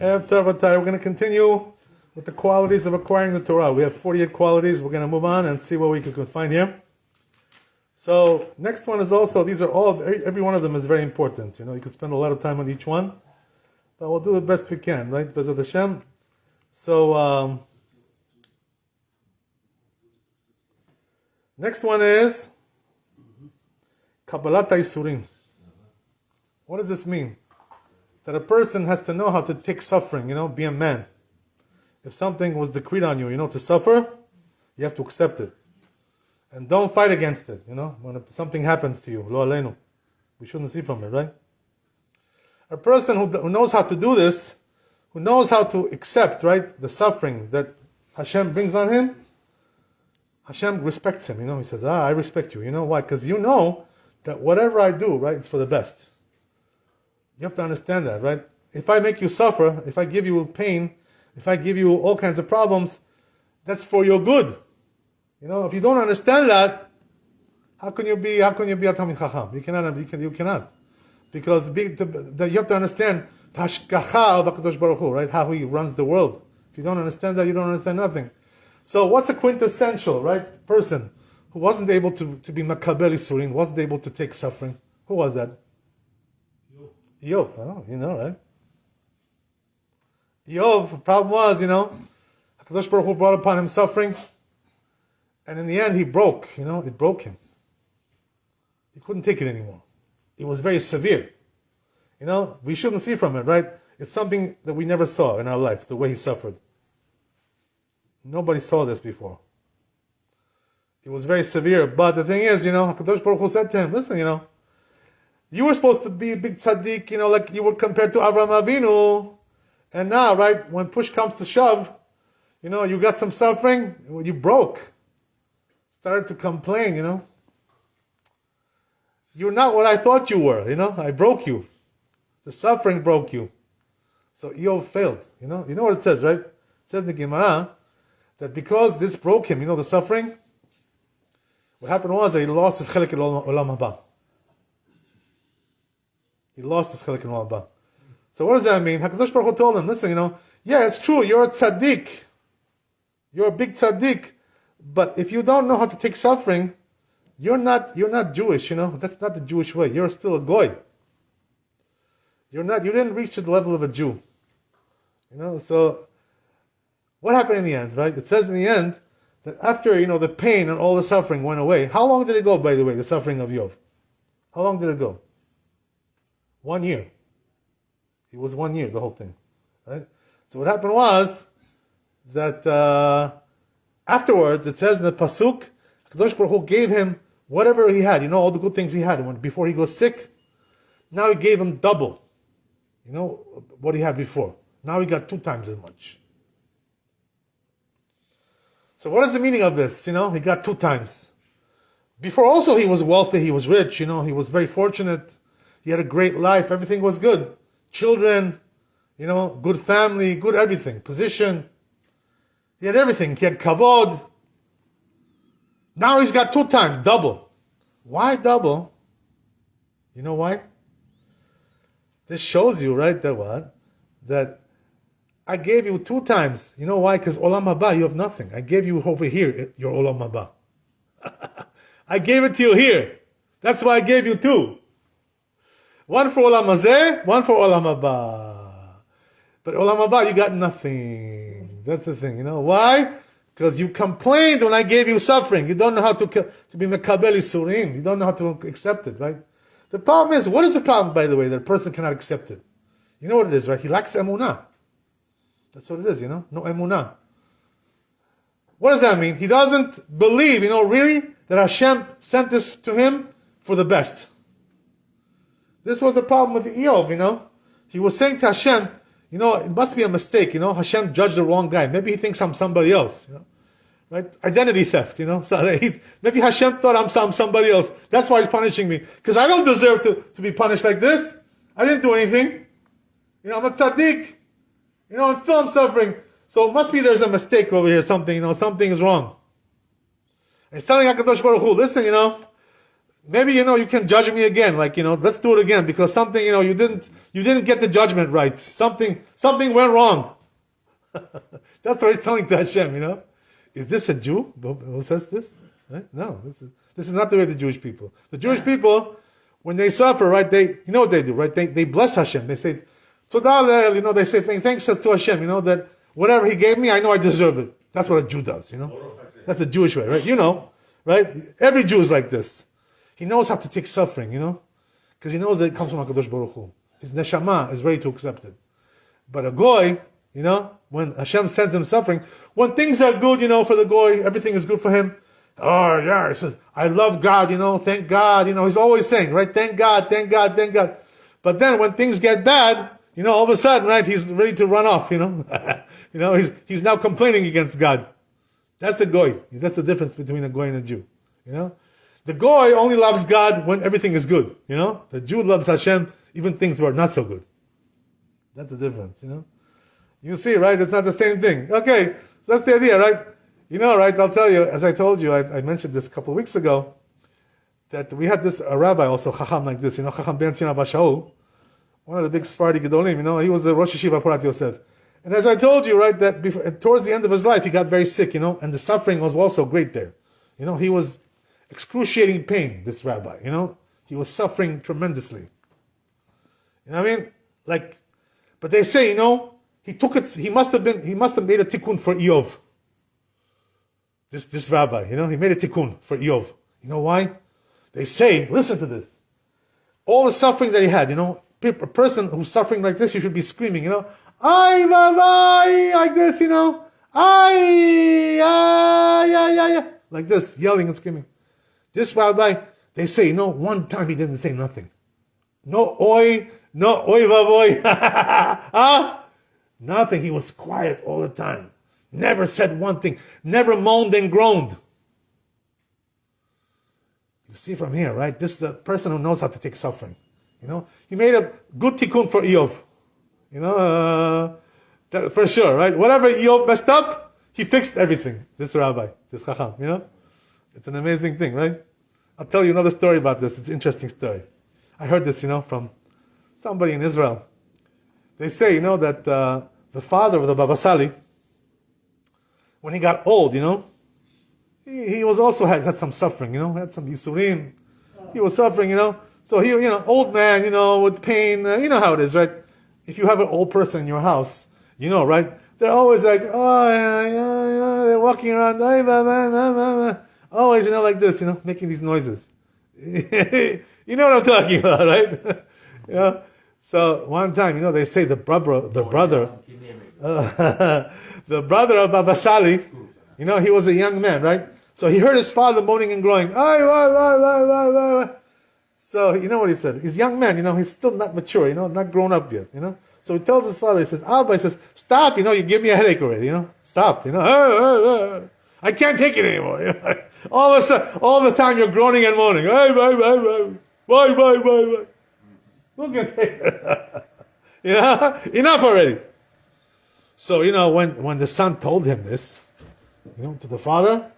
We're going to continue with the qualities of acquiring the Torah. We have 48 qualities. We're going to move on and see what we can find here. So, next one is also, these are all, every one of them is very important. You can spend a lot of time on each one. But we'll do the best we can, right? B'ezrat Hashem. So, next one is Kabbalat HaYisurim. What does this mean? That a person has to know how to take suffering, be a man. If something was decreed on you, to suffer, you have to accept it. And don't fight against it, when something happens to you, lo aleinu. We shouldn't see from it, right? A person who knows how to do this, who knows how to accept, right, the suffering that Hashem brings on him, Hashem respects him, he says, I respect you. You know why? Because you know that whatever I do, right, it's for the best. You have to understand that, right? If I make you suffer, if I give you pain, if I give you all kinds of problems, that's for your good. If you don't understand that, how can you be a Talmid Chacham? You cannot. Because you have to understand Hashgacha of HaKadosh Baruch Hu, right? How He runs the world. If you don't understand that, you don't understand nothing. So what's a quintessential, right, person who wasn't able to be Makabel Yisurim, wasn't able to take suffering? Who was that? Yov. Oh, right? Yov, the problem was, HaKadosh Baruch Hu brought upon him suffering, and in the end he broke, it broke him. He couldn't take it anymore. It was very severe. We shouldn't see from it, right? It's something that we never saw in our life, the way he suffered. Nobody saw this before. It was very severe, but the thing is, HaKadosh Baruch Hu said to him, listen, you were supposed to be a big tzaddik, like you were compared to Avraham Avinu. And now, right, when push comes to shove, you got some suffering, you broke. Started to complain, You're not what I thought you were, I broke you. The suffering broke you. So Eov failed, You know what it says, right? It says in the Gemara that because this broke him, the suffering, what happened was that he lost his chelik in Olam Haba. He lost his chelik in Olam Haba. So what does that mean? HaKadosh Baruch Hu told him, listen, yeah, it's true, you're a tzaddik. You're a big tzaddik. But if you don't know how to take suffering, you're not Jewish, That's not the Jewish way. You're still a goy. You didn't reach the level of a Jew. So what happened in the end, right? It says in the end that after, the pain and all the suffering went away. How long did it go, by the way, the suffering of Yov? How long did it go? 1 year. It was 1 year, the whole thing. Right? So what happened was that afterwards, it says in the Pasuk, Kadosh Baruch Hu gave him whatever he had, all the good things he had before he was sick. Now he gave him double, what he had before. Now he got 2 times as much. So what is the meaning of this? He got 2 times. Before also he was wealthy, he was rich, he was very fortunate. He had a great life, everything was good. Children, good family, good everything, position. He had everything, he had kavod. Now he's got 2 times, double. Why double? You know why? This shows you, right, that what? That I gave you 2 times. You know why? Because Olam Haba, you have nothing. I gave you over here, your Olam Haba. I gave it to you here. That's why I gave you 2. 1 for Olam Hazeh, 1 for Olam Haba. But Olam Haba, you got nothing. That's the thing, Why? Because you complained when I gave you suffering. You don't know how to be Mekabel Yisurim. You don't know how to accept it, right? The problem is, what is the problem, by the way, that a person cannot accept it? You know what it is, right? He lacks emunah. That's what it is, no emunah. What does that mean? He doesn't believe, really, that Hashem sent this to him for the best. This was the problem with Eov, He was saying to Hashem, it must be a mistake, Hashem judged the wrong guy. Maybe he thinks I'm somebody else, right? Identity theft, So maybe Hashem thought I'm somebody else. That's why he's punishing me. Because I don't deserve to be punished like this. I didn't do anything. I'm a tzaddik. And still I'm suffering. So it must be there's a mistake over here, something, something is wrong. And he's telling HaKadosh Baruch Hu, listen, maybe, you can judge me again. Like, let's do it again because something, you didn't get the judgment right. Something went wrong. That's what he's telling to Hashem, Is this a Jew who says this? Right? No, this is not the way of the Jewish people. The Jewish people, when they suffer, right, you know what they do, right? They bless Hashem. They say, Todah, they say thanks to Hashem, that whatever He gave me, I know I deserve it. That's what a Jew does, That's the Jewish way, right? Right? Every Jew is like this. He knows how to take suffering, because he knows that it comes from HaKadosh Baruch Hu. His neshama is ready to accept it. But a goy, when Hashem sends him suffering, when things are good, for the goy, everything is good for him. Oh, yeah, he says, I love God, thank God, he's always saying, right, thank God, thank God, thank God. But then when things get bad, all of a sudden, right, he's ready to run off, he's now complaining against God. That's a goy. That's the difference between a goy and a Jew, The goy only loves God when everything is good, The Jew loves Hashem, even things were not so good. That's the difference, You see, right, it's not the same thing. Okay, so that's the idea, right? Right, I'll tell you, as I told you, I mentioned this a couple of weeks ago, that we had a rabbi also, Chacham like this, Chacham Ben Tzina Bashaul, one of the big Sephardi Gedolim, he was the Rosh Yeshiva Porat Yosef. And as I told you, right, that towards the end of his life, he got very sick, and the suffering was also great there. He was excruciating pain, this rabbi, he was suffering tremendously. You know what I mean? But they say, he took it, he must have made a tikkun for Eov. This rabbi, he made a tikkun for Eov. You know why? They say, listen to this. All the suffering that he had, a person who's suffering like this, you should be screaming, ay, like this, ay, like this, yelling and screaming. This rabbi, they say, one time he didn't say nothing. No oi vavoy. Huh? Nothing. He was quiet all the time. Never said one thing. Never moaned and groaned. You see from here, right? This is a person who knows how to take suffering. He made a good tikkun for Eov. For sure, right? Whatever Eov messed up, he fixed everything. This rabbi, this chacham, It's an amazing thing, right? I'll tell you another story about this. It's an interesting story. I heard this, from somebody in Israel. They say, that the father of the Baba Sali, when he got old, he was also had some suffering, had some yisurim. He was suffering, So he, old man, with pain, you know how it is, right? If you have an old person in your house, right? They're always like, oh, yeah, they're walking around, always, like this, making these noises. You know what I'm talking about, right? So one time, they say the brother of Baba Sali, he was a young man, right? So he heard his father moaning and groaning. So you know what he said? He's a young man, he's still not mature, not grown up yet, So he tells his father, he says, Abba, he says, stop, you give me a headache already, stop, I can't take it anymore. All the time you're groaning and moaning. Bye. Look at it. Enough already. So, when the son told him this, to the father,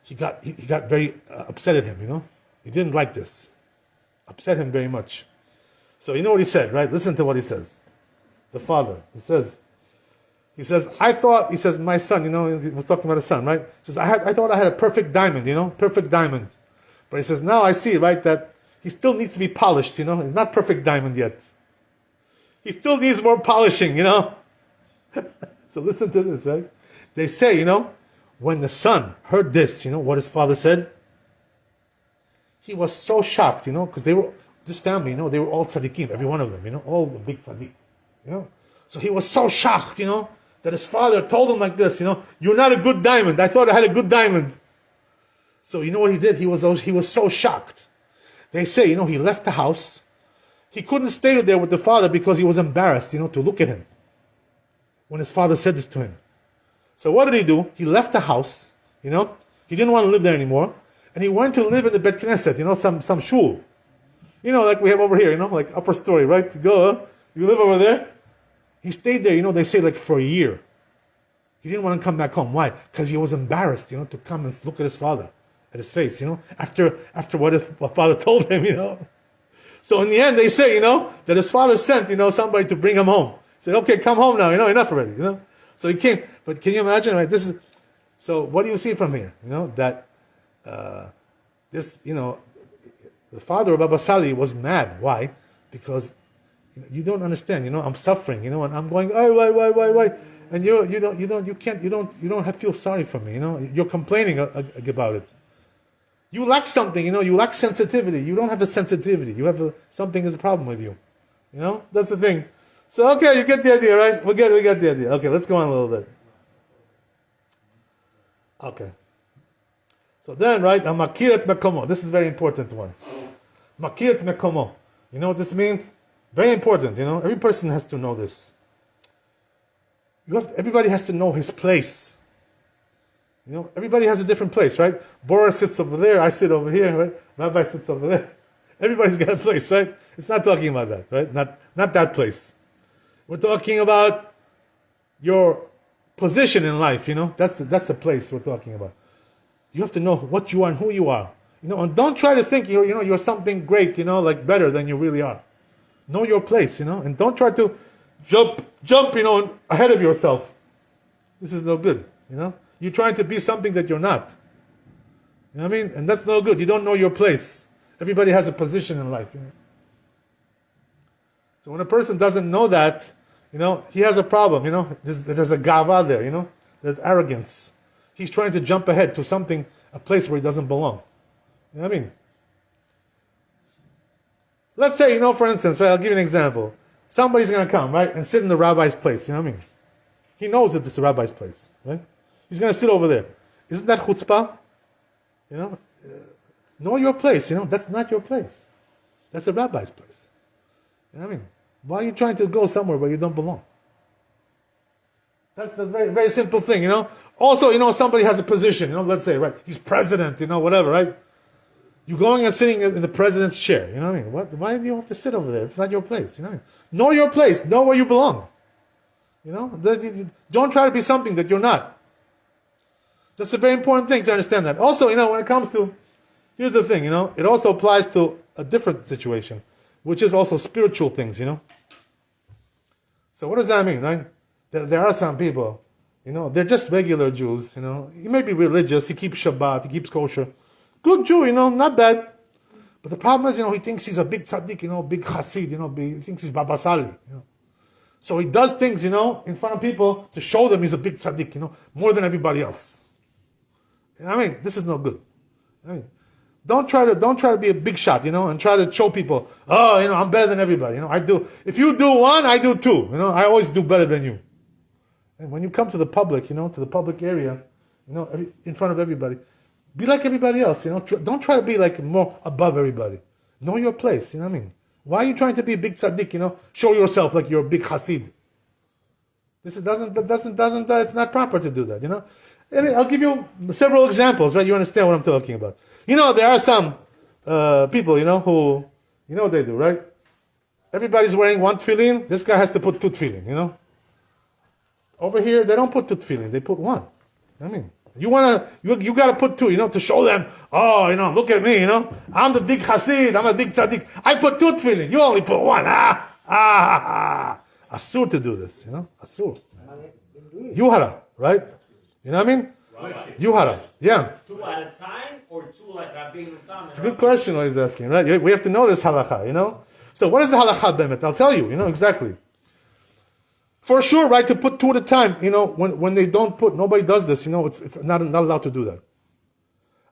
he got very upset at him, He didn't like this. Upset him very much. So you know what he said, right? Listen to what he says. The father, he says, I thought, my son, he was talking about his son, right? He says, I thought I had a perfect diamond, perfect diamond. But he says, now I see, right, that he still needs to be polished, He's not perfect diamond yet. He still needs more polishing, So listen to this, right? They say, when the son heard this, what his father said? He was so shocked, because this family, they were all tzaddikim, every one of them, all the big tzaddik, So he was so shocked, that his father told him like this, you're not a good diamond. I thought I had a good diamond. So you know what he did? He was so shocked. They say, he left the house. He couldn't stay there with the father because he was embarrassed, to look at him when his father said this to him. So what did he do? He left the house, he didn't want to live there anymore, and he went to live in the Bet Knesset, some shul. Like we have over here, like upper story, right? To go, you live over there. He stayed there, they say like for a year. He didn't want to come back home. Why? Because he was embarrassed, to come and look at his father. at his face, after what father told him, So in the end, they say, that his father sent, somebody to bring him home. He said, okay, come home now, enough already, So he came. But can you imagine, right? So what do you see from here? That the father of Baba Sali was mad. Why? Because you don't understand. I'm suffering. And I'm going, oh, why? And you don't feel sorry for me. You're complaining about it. You lack something. You lack sensitivity. You don't have a sensitivity. You have something is a problem with you. That's the thing. So okay, you get the idea, right? We get the idea. Okay, let's go on a little bit. Okay. So then, right, makirat mekomo. This is a very important one. Makirat mekomo. You know what this means? Very important. Every person has to know this. Everybody has to know his place. Everybody has a different place, right? Bora sits over there, I sit over here, right? Rabbi sits over there. Everybody's got a place, right? It's not talking about that, right? Not that place. We're talking about your position in life, That's the place we're talking about. You have to know what you are and who you are. And don't try to think you're something great, like better than you really are. Know your place, and don't try to jump, ahead of yourself. This is no good, You're trying to be something that you're not. You know what I mean? And that's no good. You don't know your place. Everybody has a position in life. So when a person doesn't know that, he has a problem. There's a gava there. There's arrogance. He's trying to jump ahead to something, a place where he doesn't belong. You know what I mean? Let's say, for instance, right? I'll give you an example. Somebody's going to come, right, and sit in the rabbi's place. You know what I mean? He knows that it's the rabbi's place, right? He's going to sit over there. Isn't that chutzpah? Know your place. That's not your place. That's the rabbi's place. You know what I mean? Why are you trying to go somewhere where you don't belong? That's a very, very simple thing, Also, somebody has a position, let's say, right, he's president, whatever, right? You're going and sitting in the president's chair, what I mean? Why do you have to sit over there? It's not your place, Know your place. Know where you belong. Don't try to be something that you're not. That's a very important thing to understand that. Also, when it comes to, here's the thing, it also applies to a different situation, which is also spiritual things, So what does that mean, right? There are some people, they're just regular Jews, He may be religious, he keeps Shabbat, he keeps kosher. Good Jew, not bad. But the problem is, he thinks he's a big tzaddik, big chassid, he thinks he's Baba Sali, So he does things, in front of people to show them he's a big tzaddik, more than everybody else. This is no good. Don't try to be a big shot, and try to show people, I'm better than everybody. I do. If you do one, I do two. I always do better than you. And when you come to the public, to the public area, in front of everybody, be like everybody else. Don't try to be like more above everybody. Know your place. Why are you trying to be a big tzaddik? Show yourself like you're a big chassid. It's not proper to do that. And I'll give you several examples, right? You understand what I'm talking about. There are some people, who, what they do, right? Everybody's wearing one tefillin. This guy has to put two tefillin, Over here, they don't put two tefillin. They put one. You got to put two, to show them, look at me, I'm the big chassid, I'm a big tzaddik. I put two tefillin. You only put one. Asur to do this, Asur. Yuhara, right? You know what I mean? Yuhara, yeah. 2 at a time or 2 like Rabbi Nutam? It's a good question what he's asking, right? We have to know this halakha, So what is the halakha bemet? I'll tell you, exactly. For sure, right, to put 2 at a time, when they don't put, nobody does this, it's not allowed to do that.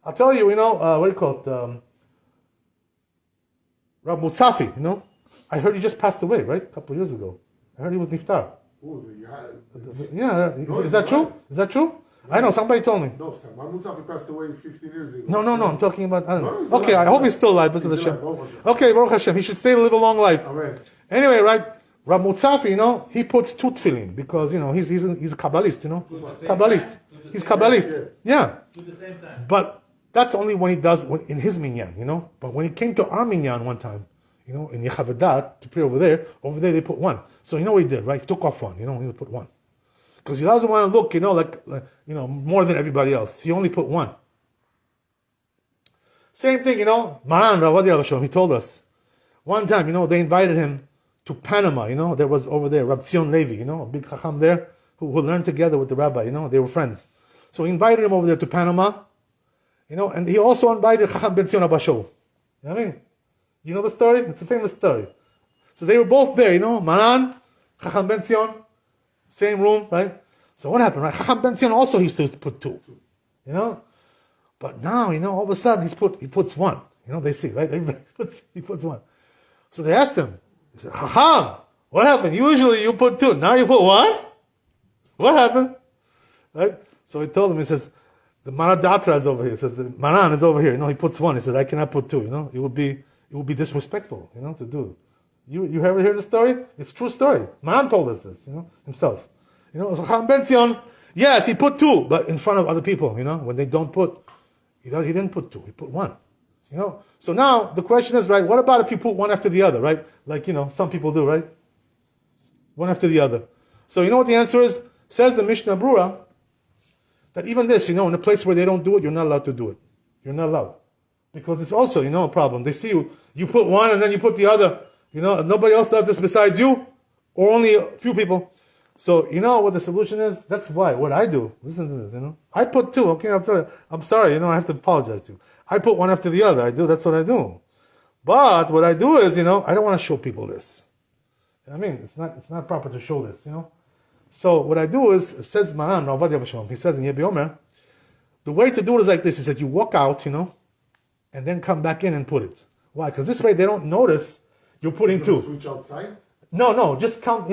I'll tell you, what do you call it? Rabbi Mutzafi, I heard he just passed away, right? A couple of years ago. I heard he was niftar. Yeah, is that true? Is that true? I know, somebody told me. No, sir. Mahmoud Safi passed away 15 years ago. No, I'm talking about, I don't know. Okay, alive. I hope he's still alive, Baruch Hashem. Okay, Baruch Hashem, he should stay live a long life. Amen. Anyway, right, Rabbi Mutzafi, he puts 2 tefillin, because, he's a Kabbalist, Kabbalist. He's Kabbalist. Yeah. Do the same time. But that's only when he does, in his minyan, But when he came to our minyan one time, in Yechavadat, to pray over there they put 1. So what he did, right? He took off 1, he put 1. Because he doesn't want to look, like more than everybody else. He only put 1. Same thing, Maran, Rabbi Avot Chap, he told us. One time, they invited him to Panama, there was over there, Rabbi Zion Levi, a big chacham there, who learned together with the rabbi, they were friends. So he invited him over there to Panama, and he also invited Chacham Ben Zion Abba Shaul. You know what I mean? You know the story? It's a famous story. So they were both there, Maran, Chacham Ben Zion, same room, right? So what happened, right? Chacham Ben Zion also used to put two, But now, all of a sudden he puts one. They see, right? He puts one. So they asked him, he said, Chacham, what happened? Usually you put two, now you put one? What happened? Right? So he told him, he says, the Maradatra is over here. He says, the Maran is over here. He puts one. He says, I cannot put two. It would be disrespectful, to do. You ever hear the story? It's a true story. Maran told us this, himself. So Chacham Ben Zion, yes, he put two, but in front of other people, when they don't put, he didn't put two, he put one. So now the question is, right, what about if you put one after the other, right? Like, some people do, right? One after the other. So you know what the answer is? Says the Mishnah Brura, that even this, in a place where they don't do it, you're not allowed to do it. You're not allowed. Because it's also, a problem. They see you put one and then you put the other. Nobody else does this besides you, or only a few people. So, what the solution is? That's why. What I do, listen to this, I put two, okay, I'm sorry, I have to apologize to you. I put one after the other. That's what I do. But what I do is, I don't want to show people this. It's not proper to show this, So what I do is, says Maran, Rabbi Avot Chap, he says in Yebi Omer, the way to do it is like this, is that you walk out, and then come back in and put it. Why? Because this way they don't notice you're putting two. Switch outside? No, just come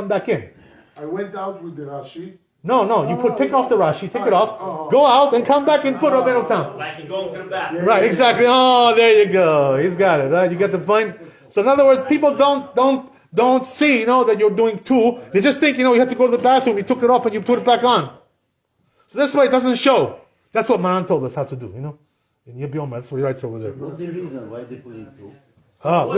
back in. I went out with the Rashi. No, you take off the Rashi, take it off, go out and come back and put Rabbeinu Tam. Like you're going to the bathroom. Right, exactly. Oh, there you go. He's got it, right? You get the point? So in other words, people don't see, that you're doing two. They just think, you have to go to the bathroom, you took it off and you put it back on. So this way it doesn't show. That's what Maran told us how to do, In Yebi Omer, that's what he writes over there. What's the reason why they put it two? Oh,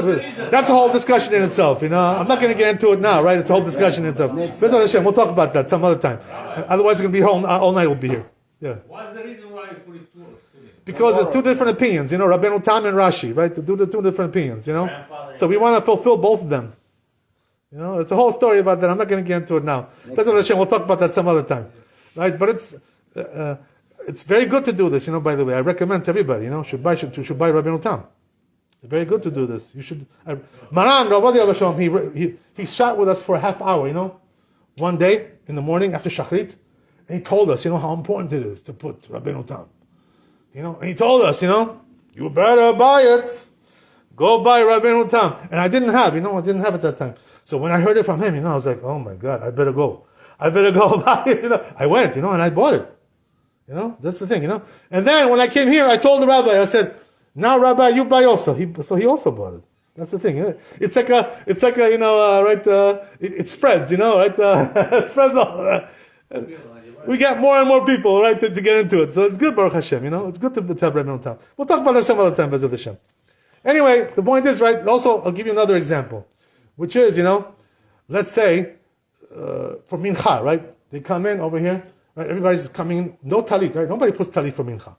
that's a whole discussion in itself, I'm not going to get into it now, right? It's a whole discussion in itself. We'll talk about that some other time. Otherwise, it's going to be all night we'll be here. Yeah. What's the reason why you put it two? Because it's two different opinions, Rabbeinu Tam and Rashi, right? To do the two different opinions, So we want to fulfill both of them. It's a whole story about that. I'm not going to get into it now. We'll talk about that some other time, right? But it's very good to do this, by the way. I recommend to everybody, should buy Rabbeinu Tam. It's very good to do this. You should. Maran, Rabbi Avot Chap, he sat with us for a half hour, one day in the morning after Shachrit, and he told us, how important it is to put Rabbeinu Tam. And he told us, you better buy it. Go buy Rabbeinu Tam. And I didn't have at that time. So when I heard it from him, I was like, oh my God, I better go buy it. I went, and I bought it. That's the thing, And then when I came here, I told the rabbi, I said, now Rabbi, you buy also. So he also bought it. That's the thing. It's like a, right? It spreads, right? It spreads all. We get more and more people, right, to get into it. So it's good, Baruch Hashem. It's good to have Rabbeinu Tam. We'll talk about that some other time, Bezrat Hashem. Anyway, the point is, right. Also, I'll give you another example, which is, let's say for mincha, right? They come in over here, right? Everybody's coming in, no talit, right? Nobody puts talit for mincha,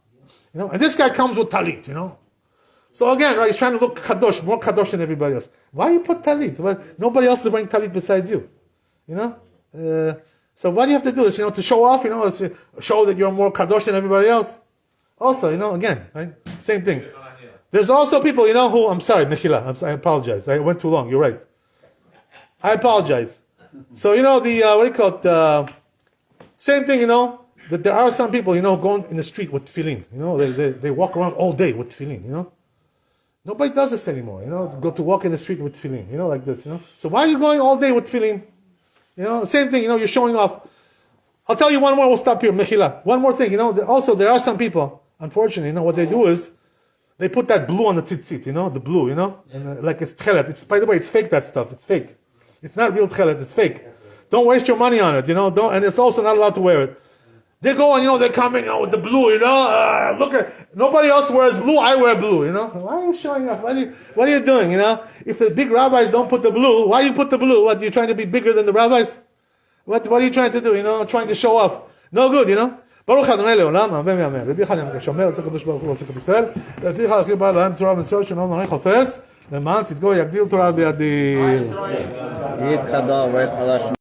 And this guy comes with talit, So again, right? He's trying to look kadosh, more kadosh than everybody else. Why you put talit? Well, nobody else is wearing talit besides you, So what do you have to do? Is to show off, to show that you're more kadosh than everybody else. Also, again, right? Same thing. There's also people, who, I'm sorry, Mechila, I apologize. I went too long. You're right. I apologize. So, what do you call it? Same thing, that there are some people, going in the street with tefillin. They walk around all day with tefillin, Nobody does this anymore, go to walk in the street with tefillin, like this, So why are you going all day with tefillin? Same thing, you're showing off. I'll tell you one more, we'll stop here, Mechila. One more thing, also there are some people, unfortunately, what they do is, they put that blue on the tzitzit, the blue, and like it's tchelet. By the way, it's fake, that stuff, it's fake. It's not real tchelet, it's fake. Don't waste your money on it, and it's also not allowed to wear it. They go and, they're coming with the blue, look at, nobody else wears blue, I wear blue, Why are you showing off? What are you doing, If the big rabbis don't put the blue, why you put the blue? What, you trying to be bigger than the rabbis? What are you trying to do, trying to show off? No good, ברוך אדוני לעולם, אמן ואמן. רבי חנין כשומר אצל הקדוש ברוך הוא ועושה את ישראל, להתיר להכיר בה להם צורה ומצוות שנאום נורי חופש, למען צדקו יגדיל תורה בידי. יתקדש ואת חדש